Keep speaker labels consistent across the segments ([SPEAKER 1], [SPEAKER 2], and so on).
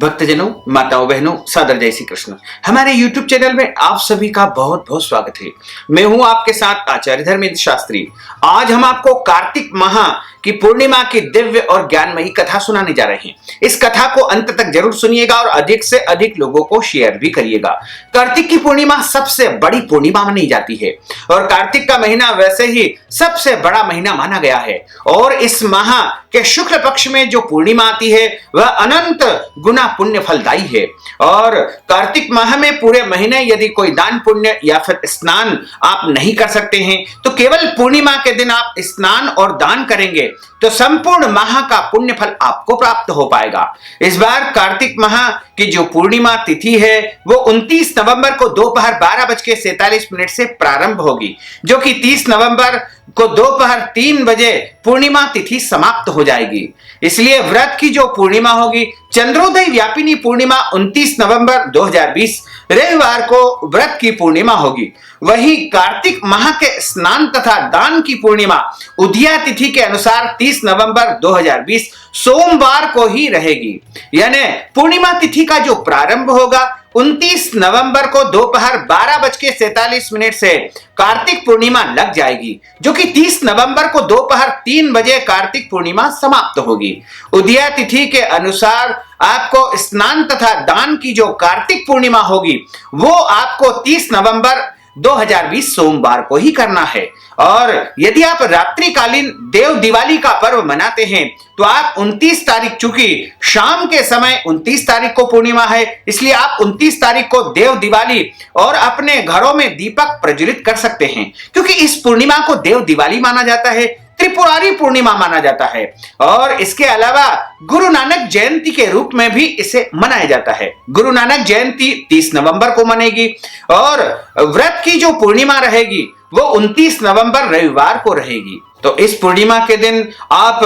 [SPEAKER 1] भक्तजनों, माताओं, बहनों, सादर जय श्री कृष्ण। हमारे YouTube चैनल में आप सभी का बहुत बहुत स्वागत है। मैं हूं आपके साथ आचार्य धर्मेंद्र शास्त्री। आज हम आपको कार्तिक माह की पूर्णिमा की दिव्य और ज्ञानमयी कथा सुनाने जा रहे हैं। इस कथा को अंत तक जरूर सुनिएगा और अधिक से अधिक लोगों को शेयर भी करिएगा। कार्तिक की पूर्णिमा सबसे बड़ी पूर्णिमा मानी जाती है और कार्तिक का महीना वैसे ही सबसे बड़ा महीना माना गया है। और इस माह के शुक्ल पक्ष में जो पूर्णिमा आती है वह अनंत गुना पुण्य फलदायी है। और कार्तिक माह में पूरे महीने यदि कोई दान पुण्य या फिर स्नान आप नहीं कर सकते हैं तो केवल पूर्णिमा के दिन आप स्नान और दान करेंगे तो संपूर्ण माह का पुण्य फल आपको प्राप्त हो पाएगा। इस बार कार्तिक माह की जो पूर्णिमा तिथि है वो 29 नवंबर को दोपहर 12:47 से प्रारंभ होगी, जो कि 30 नवंबर को दोपहर 3 बजे पूर्णिमा तिथि समाप्त हो जाएगी। इसलिए व्रत की जो पूर्णिमा होगी, चंद्रोदय व्यापिनी पूर्णिमा 29 नवंबर 2020 रविवार को व्रत की पूर्णिमा होगी। वही कार्तिक माह के स्नान तथा दान की पूर्णिमा उदया तिथि के अनुसार 30 नवंबर 2020 सोमवार को ही रहेगी। यानी पूर्णिमा तिथि का जो प्रारंभ होगा 29 नवंबर को दोपहर 12:47 से कार्तिक पूर्णिमा लग जाएगी, जो कि 30 नवंबर को दोपहर 3 बजे कार्तिक पूर्णिमा समाप्त होगी। उदया तिथि के अनुसार आपको स्नान तथा दान की जो कार्तिक पूर्णिमा होगी वो आपको 30 नवंबर 2020 सोमवार को ही करना है। और यदि आप रात्रिकालीन देव दिवाली का पर्व मनाते हैं तो आप 29 तारीख, चूंकि शाम के समय 29 तारीख को पूर्णिमा है, इसलिए आप 29 तारीख को देव दिवाली और अपने घरों में दीपक प्रज्वलित कर सकते हैं, क्योंकि इस पूर्णिमा को देव दिवाली माना जाता है, त्रिपुरारी पूर्णिमा माना जाता है। और इसके अलावा गुरु नानक जयंती के रूप में भी इसे मनाया जाता है। गुरु नानक जयंती 30 नवंबर को मनेगी और व्रत की जो पूर्णिमा रहेगी वो 29 नवंबर रविवार को रहेगी। तो इस पूर्णिमा के दिन आप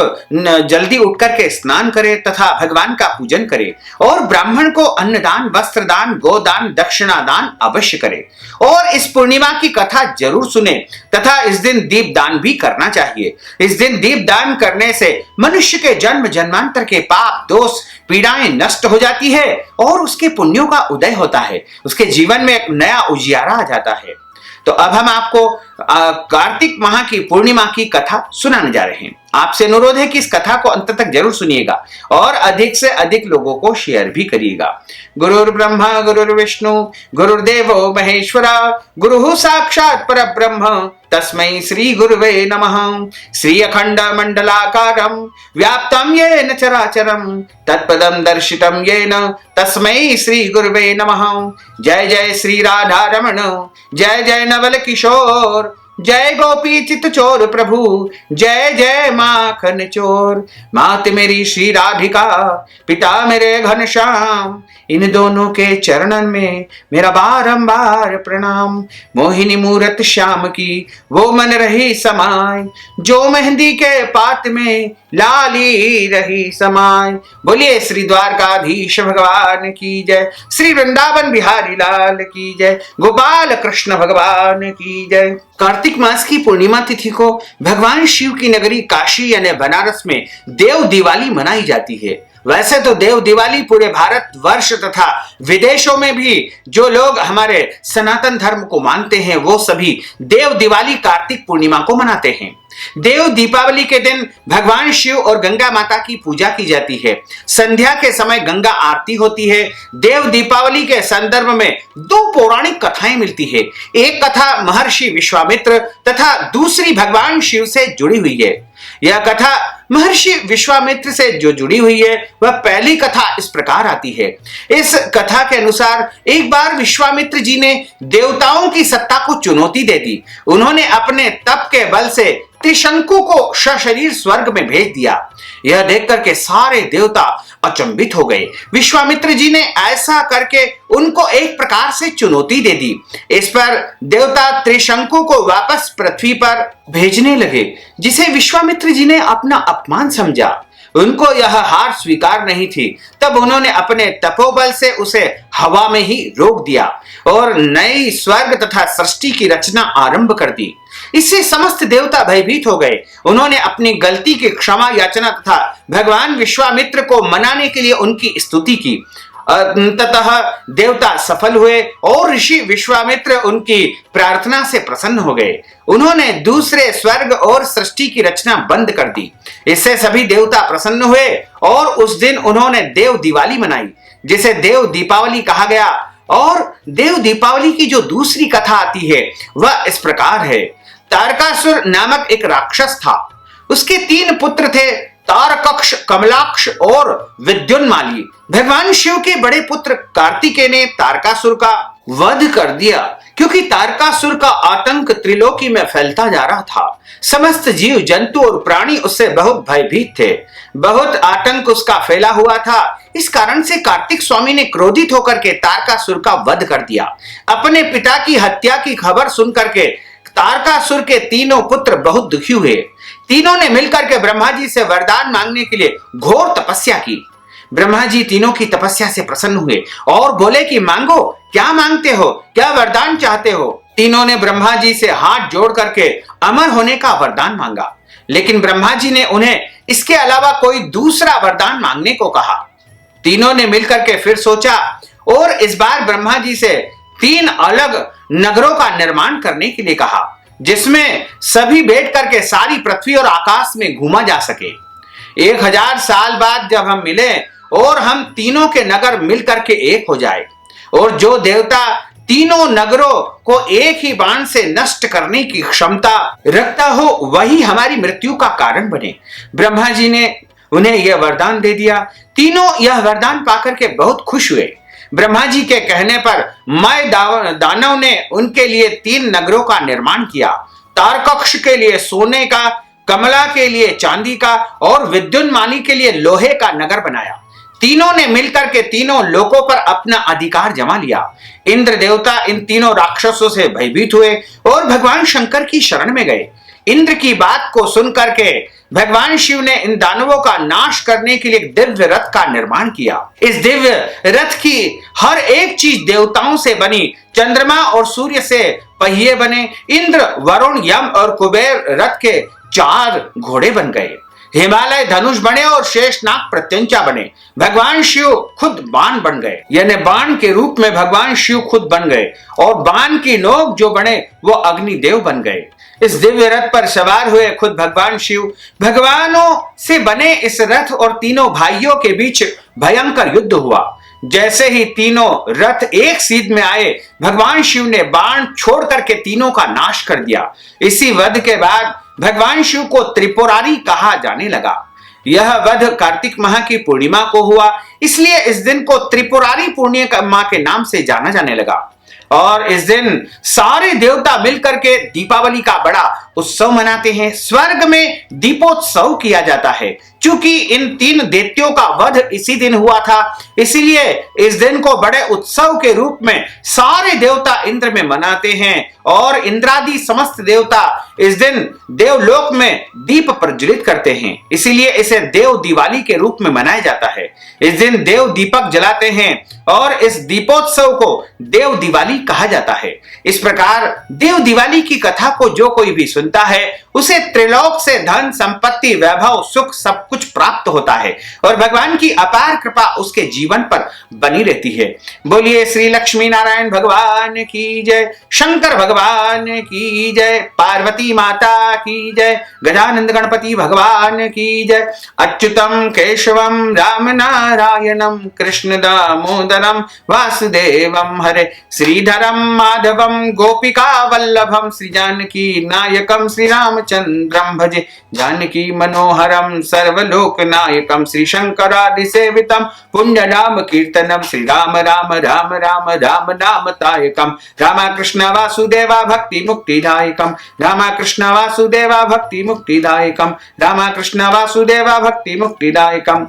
[SPEAKER 1] जल्दी उठ करके स्नान करें तथा भगवान का पूजन करें और ब्राह्मण को अन्नदान, वस्त्रदान, गोदान, दक्षिणा दान अवश्य करें। और इस पूर्णिमा की कथा जरूर सुने तथा इस दिन दीप दान भी करना चाहिए। इस दिन दीप दान करने से मनुष्य के जन्म जन्मांतर के पाप, दोष, पीड़ाएं नष्ट हो जाती है और उसके पुण्यों का उदय होता है। उसके जीवन में एक नया उजियारा आ जाता है। तो अब हम आपको कार्तिक माह की पूर्णिमा की कथा सुनाने जा रहे हैं। आपसे अनुरोध है कि इस कथा को अंत तक जरूर सुनिएगा और अधिक से अधिक लोगों को शेयर भी करिएगा। गुरुर् ब्रह्मा गुरुर्विष्णु गुरुर्देवो महेश्वरा गुरुः साक्षात् परब्रह्म तस्मै श्री गुरुवे नमः। श्री अखंड मंडलाकारं व्याप्तं येन चराचरं तत्पदं दर्शितं येन तस्मै श्री गुरुवे नमः। जय जय श्री राधा रमण, जय जय नवल किशोर, जय गोपी चित चोर प्रभु, जय जय माखन चोर। मात मेरी श्री राधिका, पिता मेरे घनश्याम, इन दोनों के चरणन में मेरा बारंबार प्रणाम। मोहिनी मूरत श्याम की वो मन रही समाय, जो मेहंदी के पात में लाली रही समाय। बोलिए श्री द्वारकाधीश भगवान की जय, श्री वृंदावन बिहारी लाल की जय, गोपाल कृष्ण भगवान की जय। कार्तिक मास की पूर्णिमा तिथि को भगवान शिव की नगरी काशी यानी बनारस में देव दिवाली मनाई जाती है। वैसे तो देव दिवाली पूरे भारत वर्ष तथा विदेशों में भी जो लोग हमारे सनातन धर्म को मानते हैं वो सभी देव दिवाली कार्तिक पूर्णिमा को मनाते हैं। देव दीपावली के दिन भगवान शिव और गंगा माता की पूजा की जाती है। संध्या के समय गंगा आरती होती है। देव दीपावली के संदर्भ में दो पौराणिक कथाएं मिलती है। एक कथा महर्षि विश्वामित्र तथा दूसरी भगवान शिव से जुड़ी हुई है। यह कथा महर्षि विश्वामित्र से जो जुड़ी हुई है वह पहली कथा इस प्रकार आती है। इस कथा के अनुसार एक बार विश्वामित्र जी ने देवताओं की सत्ता को चुनौती दे दी। उन्होंने अपने तप के बल से त्रिशंकु को सशरीर स्वर्ग में भेज दिया। यह देखकर के सारे देवता अचंभित हो गए। विश्वामित्र जी ने ऐसा करके उनको एक प्रकार से चुनौती दे दी। इस पर देवता त्रिशंकु को वापस पृथ्वी पर भेजने लगे, जिसे विश्वामित्र जी ने अपना अपमान समझा। उनको यह हार स्वीकार नहीं थी। तब उन्होंने अपने तपोबल से उसे हवा में ही रोक दिया और नई स्वर्ग तथा सृष्टि की रचना आरंभ कर दी। इससे समस्त देवता भयभीत हो गए। उन्होंने अपनी गलती की क्षमा याचना तथा भगवान विश्वामित्र को मनाने के लिए उनकी स्तुति की। अंततः देवता सफल हुए और ऋषि विश्वामित्र उनकी प्रार्थना से प्रसन्न हो गए। उन्होंने दूसरे स्वर्ग और सृष्टि की रचना बंद कर दी। इससे सभी देवता प्रसन्न हुए और उस दिन उन्होंने देव दिवाली मनाई, जिसे देव दीपावली कहा गया। और देव दीपावली की जो दूसरी कथा आती है वह इस प्रकार है। तारकासुर नामक एक राक्षस था। उसके 3 पुत्र थे, तारकक्ष, कमलाक्ष और विद्युन्माली। भगवान शिव के बड़े पुत्र कार्तिकेय ने तारकासुर का वध कर दिया, क्योंकि तारकासुर का आतंक त्रिलोकी में फैलता जा रहा था। समस्त जीव जंतु और प्राणी उससे बहुत भयभीत थे। बहुत आतंक उसका फैला हुआ था। इस कारण से कार्तिक स्वामी ने क्रोधित होकर के तारकासुर का वध कर दिया। अपने पिता की हत्या की खबर सुनकर के तारकासुर के 3 पुत्र बहुत दुखी हुए। तीनों ने मिलकर के ब्रह्मा जी से वरदान मांगने के लिए घोर तपस्या की। ब्रह्मा जी तीनों की तपस्या से प्रसन्न हुए और बोले कि मांगो, क्या मांगते हो, क्या वरदान चाहते हो। तीनों ने ब्रह्मा जी से हाथ जोड़ करके अमर होने का वरदान मांगा, लेकिन ब्रह्मा जी ने उन्हें इसके अलावा कोई दूसरा वरदान मांगने को कहा। तीनों ने मिलकर के फिर सोचा और इस बार ब्रह्मा जी से 3 अलग नगरों का निर्माण करने के लिए कहा, जिसमें सभी बैठ करके सारी पृथ्वी और आकाश में घूमा जा सके। 1000 साल बाद जब हम मिले और हम तीनों के नगर मिलकर के एक हो जाए, और जो देवता तीनों नगरों को एक ही बाण से नष्ट करने की क्षमता रखता हो, वही हमारी मृत्यु का कारण बने। ब्रह्मा जी ने उन्हें यह वरदान दे दिया। तीनों यह वरदान पाकर के बहुत खुश हुए। ब्रह्मा जी के कहने पर मय दानव ने उनके लिए 3 नगरों का निर्माण किया। तारकक्ष के लिए सोने का, कमला के लिए चांदी का और विद्युन्माली के लिए लोहे का नगर बनाया। तीनों ने मिलकर के तीनों लोकों पर अपना अधिकार जमा लिया। इंद्र देवता इन तीनों राक्षसों से भयभीत हुए और भगवान शंकर की शरण में गए। इंद्र की बात को सुनकर के भगवान शिव ने इन दानवों का नाश करने के लिए दिव्य रथ का निर्माण किया। इस दिव्य रथ की हर एक चीज देवताओं से बनी। चंद्रमा और सूर्य से पहिए बने। इंद्र, वरुण, यम और कुबेर रथ के 4 घोड़े बन गए। हिमालय धनुष बने और शेषनाग प्रत्यंचा बने। भगवान शिव खुद बाण बन गए, यानी बाण के रूप में भगवान शिव खुद बन गए, और बाण की नोक जो बने वो अग्निदेव बन गए। इस दिव्य रथ पर सवार हुए खुद भगवान शिव। भगवानों से बने इस रथ और तीनों भाइयों के बीच भयंकर युद्ध हुआ। जैसे ही तीनों रथ एक सीध में आए, भगवान शिव ने बाण छोड़ करके तीनों का नाश कर दिया। इसी वध के बाद भगवान शिव को त्रिपुरारी कहा जाने लगा। यह वध कार्तिक माह की पूर्णिमा को हुआ, इसलिए इस दिन को त्रिपुरारी पूर्णिमा के नाम से जाना जाने लगा। और इस दिन सारे देवता मिलकर के दीपावली का बड़ा उत्सव मनाते हैं। स्वर्ग में दीपोत्सव किया जाता है। चूंकि इन 3 दैत्यों का वध इसी दिन हुआ था, इसीलिए इस दिन को बड़े उत्सव के रूप में सारे देवता इंद्र में मनाते हैं। और इंद्रादि समस्त देवता इस दिन देवलोक में दीप प्रज्वलित करते हैं, इसीलिए इसे देव दिवाली के रूप में मनाया जाता है। इस दिन देव दीपक जलाते हैं और इस दीपोत्सव को देव दिवाली कहा जाता है। इस प्रकार देव दिवाली की कथा को जो कोई भी सुनता है, उसे त्रिलोक से धन, संपत्ति, वैभव, सुख सब कुछ प्राप्त होता है और भगवान की अपार कृपा उसके जीवन पर बनी रहती है। बोलिए श्री लक्ष्मी नारायण भगवान की जय, शंकर भगवान की जय, पार्वती माता की जय, गजानंद गणपति भगवान की जय। अच्युतम केशवम राम नारायणम कृष्ण दामोदरम वासुदेवम हरे, श्रीधरम माधवम गोपिका वल्लभम, श्री जानकी नायकम श्री रामचंद्रम भजे, जानकी मनोहरम सर्वलोक नायकम, श्री शंकरादि सेवितम पुण्य नाम कीर्तनम, श्री राम राम राम राम राम नाम तायकम, रामकृष्ण वासुदेवा भक्ति मुक्तिदायकम, रामकृष्ण वासुदेवा भक्ति मुक्तिदायकम, रामकृष्ण वासुदेवा भक्ति मुक्तिदायकम।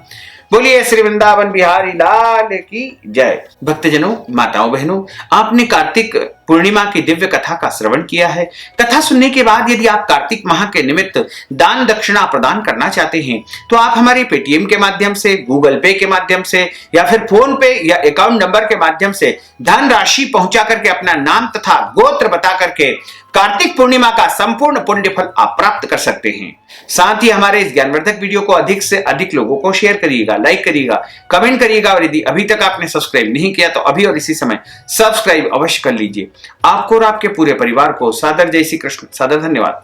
[SPEAKER 1] बोलिए श्री वृंदावन बिहारी लाल की जय। भक्तजनों, माताओं, बहनों, आपने कार्तिक पूर्णिमा की दिव्य कथा का श्रवण किया है। कथा सुनने के बाद यदि आप कार्तिक माह के निमित्त दान दक्षिणा प्रदान करना चाहते हैं तो आप हमारे पेटीएम के माध्यम से, गूगल पे के माध्यम से या फिर फोन पे या अकाउंट नंबर के माध्यम से धनराशि पहुंचा करके अपना नाम तथा गोत्र बता करके कार्तिक पूर्णिमा का संपूर्ण पुण्य फल आप प्राप्त कर सकते हैं। साथ ही हमारे इस ज्ञानवर्धक वीडियो को अधिक से अधिक लोगों को शेयर करिएगा, लाइक करिएगा, कमेंट करिएगा और यदि अभी तक आपने सब्सक्राइब नहीं किया तो अभी और इसी समय सब्सक्राइब अवश्य कर लीजिए। आपको और आपके पूरे परिवार को सादर जय श्री कृष्ण, सादर धन्यवाद।